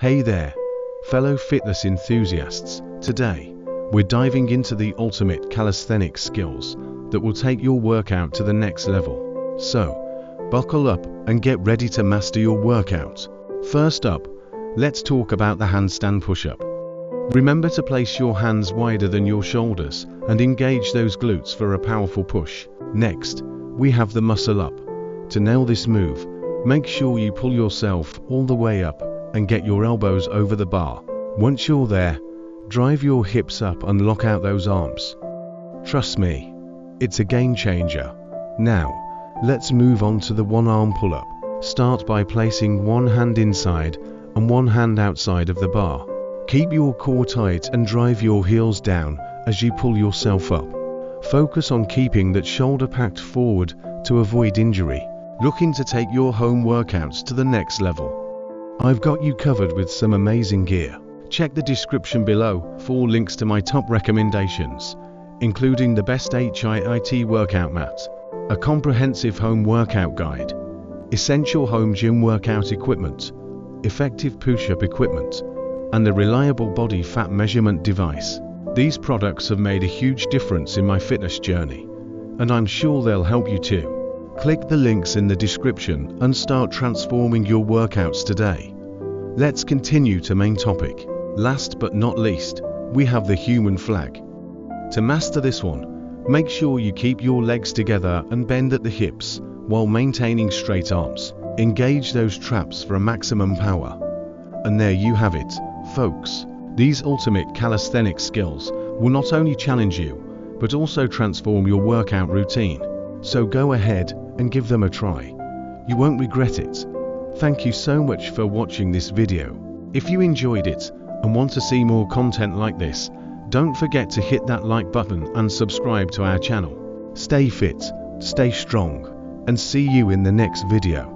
Hey there, fellow fitness enthusiasts. Today, we're diving into the ultimate calisthenics skills that will take your workout to the next level. So, buckle up and get ready to master your workout. First up, let's talk about the handstand push-up. Remember to place your hands wider than your shoulders and engage those glutes for a powerful push. Next, we have the muscle up. To nail this move, make sure you pull yourself all the way up and get your elbows over the bar. Once you're there, drive your hips up and lock out those arms. Trust me, it's a game changer. Now, let's move on to the one-arm pull-up. Start by placing one hand inside and one hand outside of the bar. Keep your core tight and drive your heels down as you pull yourself up. Focus on keeping that shoulder packed forward to avoid injury. Looking to take your home workouts to the next level? I've got you covered with some amazing gear. Check the description below for links to my top recommendations, including the best HIIT workout mat, a comprehensive home workout guide, essential home gym workout equipment, effective push-up equipment, and a reliable body fat measurement device. These products have made a huge difference in my fitness journey, and I'm sure they'll help you too. Click the links in the description and start transforming your workouts today. Let's continue to main topic. Last but not least, we have the human flag. To master this one, make sure you keep your legs together and bend at the hips while maintaining straight arms. Engage those traps for a maximum power. And there you have it, folks. These ultimate calisthenics skills will not only challenge you, but also transform your workout routine. So go ahead and give them a try. You won't regret it. Thank you so much for watching this video. If you enjoyed it and want to see more content like this, don't forget to hit that like button and subscribe to our channel. Stay fit, stay strong, and see you in the next video.